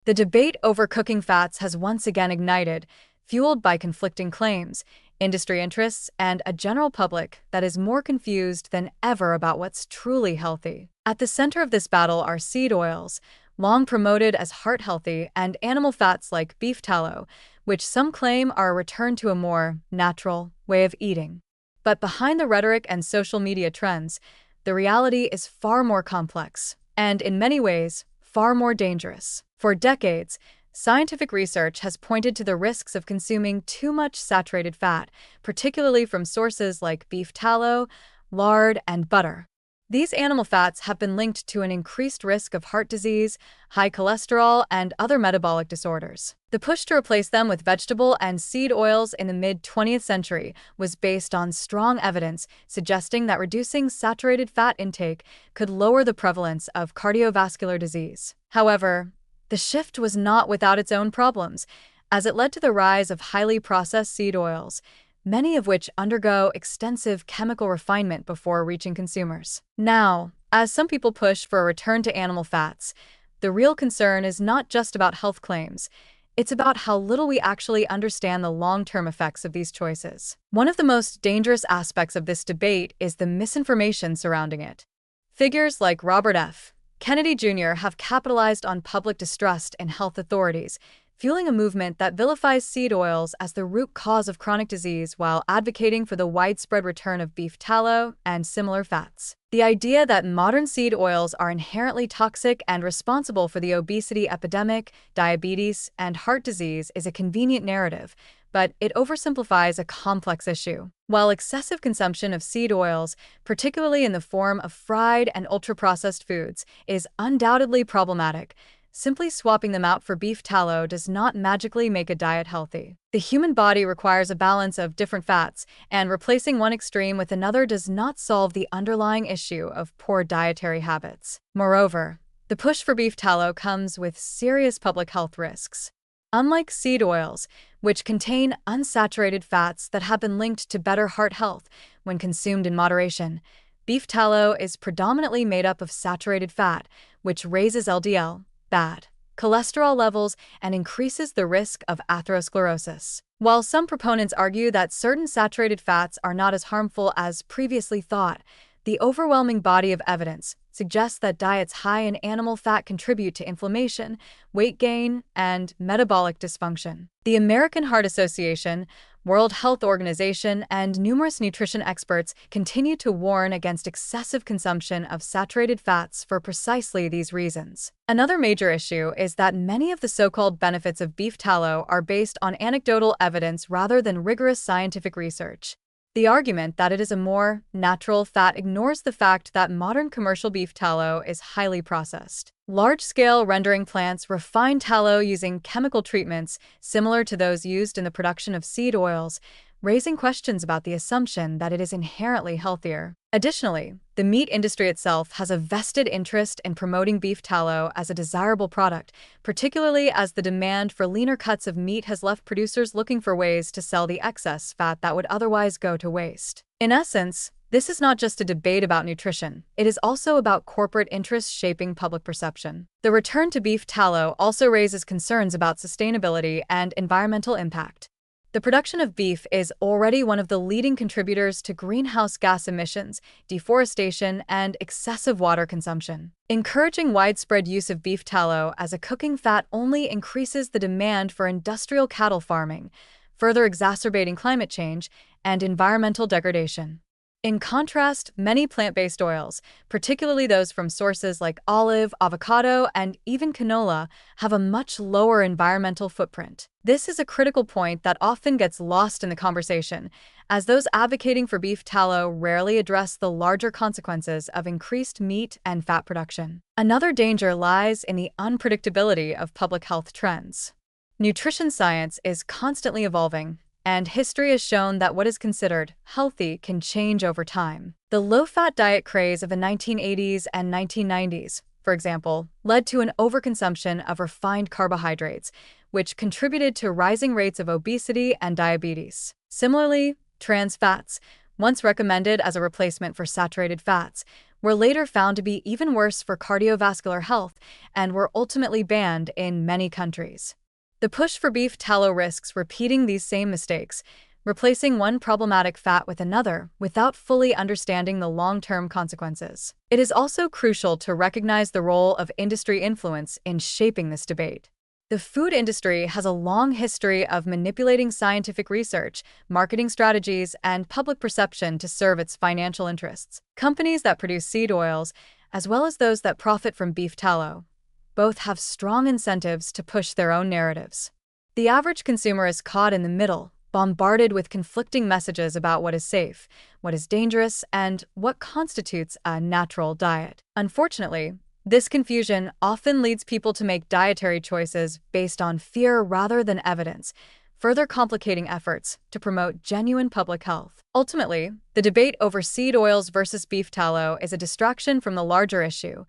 The debate over cooking fats has once again ignited, fueled by conflicting claims, industry interests, and a general public that is more confused than ever about what's truly healthy. At the center of this battle are seed oils, long promoted as heart-healthy, and animal fats like beef tallow, which some claim are a return to a more natural way of eating. But behind the rhetoric and social media trends, the reality is far more complex, and in many ways, far more dangerous. For decades, scientific research has pointed to the risks of consuming too much saturated fat, particularly from sources like beef tallow, lard, and butter. These animal fats have been linked to an increased risk of heart disease, high cholesterol, and other metabolic disorders. The push to replace them with vegetable and seed oils in the mid-20th century was based on strong evidence suggesting that reducing saturated fat intake could lower the prevalence of cardiovascular disease. However, the shift was not without its own problems, as it led to the rise of highly processed seed oils, many of which undergo extensive chemical refinement before reaching consumers. Now, as some people push for a return to animal fats, the real concern is not just about health claims. It's about how little we actually understand the long-term effects of these choices. One of the most dangerous aspects of this debate is the misinformation surrounding it. Figures like Robert F. Kennedy Jr. have capitalized on public distrust in health authorities, fueling a movement that vilifies seed oils as the root cause of chronic disease while advocating for the widespread return of beef tallow and similar fats. The idea that modern seed oils are inherently toxic and responsible for the obesity epidemic, diabetes, and heart disease is a convenient narrative, but it oversimplifies a complex issue. While excessive consumption of seed oils, particularly in the form of fried and ultra-processed foods, is undoubtedly problematic, simply swapping them out for beef tallow does not magically make a diet healthy. The human body requires a balance of different fats, and replacing one extreme with another does not solve the underlying issue of poor dietary habits. Moreover, the push for beef tallow comes with serious public health risks. Unlike seed oils, which contain unsaturated fats that have been linked to better heart health when consumed in moderation, beef tallow is predominantly made up of saturated fat, which raises LDL, bad cholesterol levels, and increases the risk of atherosclerosis. While some proponents argue that certain saturated fats are not as harmful as previously thought, the overwhelming body of evidence suggests that diets high in animal fat contribute to inflammation, weight gain, and metabolic dysfunction. The American Heart Association, World Health Organization, and numerous nutrition experts continue to warn against excessive consumption of saturated fats for precisely these reasons. Another major issue is that many of the so-called benefits of beef tallow are based on anecdotal evidence rather than rigorous scientific research. The argument that it is a more natural fat ignores the fact that modern commercial beef tallow is highly processed. Large-scale rendering plants refine tallow using chemical treatments similar to those used in the production of seed oils, raising questions about the assumption that it is inherently healthier. Additionally, the meat industry itself has a vested interest in promoting beef tallow as a desirable product, particularly as the demand for leaner cuts of meat has left producers looking for ways to sell the excess fat that would otherwise go to waste. In essence, this is not just a debate about nutrition, it is also about corporate interests shaping public perception. The return to beef tallow also raises concerns about sustainability and environmental impact. The production of beef is already one of the leading contributors to greenhouse gas emissions, deforestation, and excessive water consumption. Encouraging widespread use of beef tallow as a cooking fat only increases the demand for industrial cattle farming, further exacerbating climate change and environmental degradation. In contrast, many plant-based oils, particularly those from sources like olive, avocado, and even canola, have a much lower environmental footprint. This is a critical point that often gets lost in the conversation, as those advocating for beef tallow rarely address the larger consequences of increased meat and fat production. Another danger lies in the unpredictability of public health trends. Nutrition science is constantly evolving, and history has shown that what is considered healthy can change over time. The low-fat diet craze of the 1980s and 1990s, for example, led to an overconsumption of refined carbohydrates, which contributed to rising rates of obesity and diabetes. Similarly, trans fats, once recommended as a replacement for saturated fats, were later found to be even worse for cardiovascular health and were ultimately banned in many countries. The push for beef tallow risks repeating these same mistakes, replacing one problematic fat with another without fully understanding the long-term consequences. It is also crucial to recognize the role of industry influence in shaping this debate. The food industry has a long history of manipulating scientific research, marketing strategies, and public perception to serve its financial interests. Companies that produce seed oils, as well as those that profit from beef tallow, both have strong incentives to push their own narratives. The average consumer is caught in the middle, bombarded with conflicting messages about what is safe, what is dangerous, and what constitutes a natural diet. Unfortunately, this confusion often leads people to make dietary choices based on fear rather than evidence, further complicating efforts to promote genuine public health. Ultimately, the debate over seed oils versus beef tallow is a distraction from the larger issue.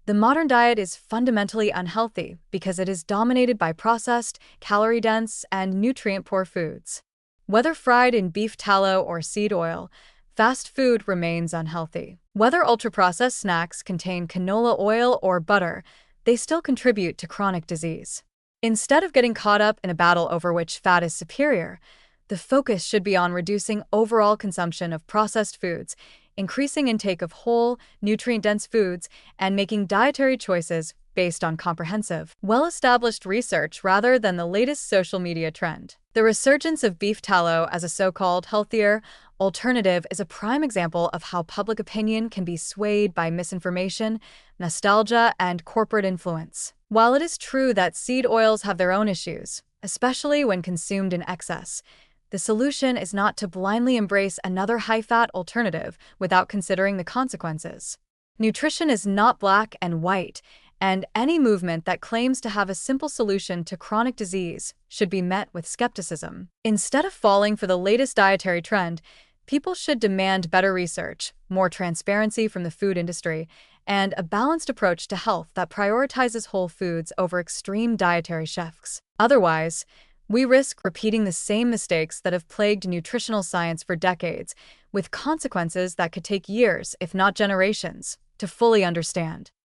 The modern diet is fundamentally unhealthy because it is dominated by processed, calorie-dense, and nutrient-poor foods. Whether fried in beef tallow or seed oil, fast food remains unhealthy. Whether ultra-processed snacks contain canola oil or butter, they still contribute to chronic disease. Instead of getting caught up in a battle over which fat is superior, the focus should be on reducing overall consumption of processed foods, increasing intake of whole, nutrient-dense foods, and making dietary choices based on comprehensive, well-established research rather than the latest social media trend. The resurgence of beef tallow as a so-called healthier alternative is a prime example of how public opinion can be swayed by misinformation, nostalgia, and corporate influence. While it is true that seed oils have their own issues, especially when consumed in excess, the solution is not to blindly embrace another high-fat alternative without considering the consequences. Nutrition is not black and white, and any movement that claims to have a simple solution to chronic disease should be met with skepticism. Instead of falling for the latest dietary trend, people should demand better research, more transparency from the food industry, and a balanced approach to health that prioritizes whole foods over extreme dietary shifts. Otherwise, we risk repeating the same mistakes that have plagued nutritional science for decades, with consequences that could take years, if not generations, to fully understand.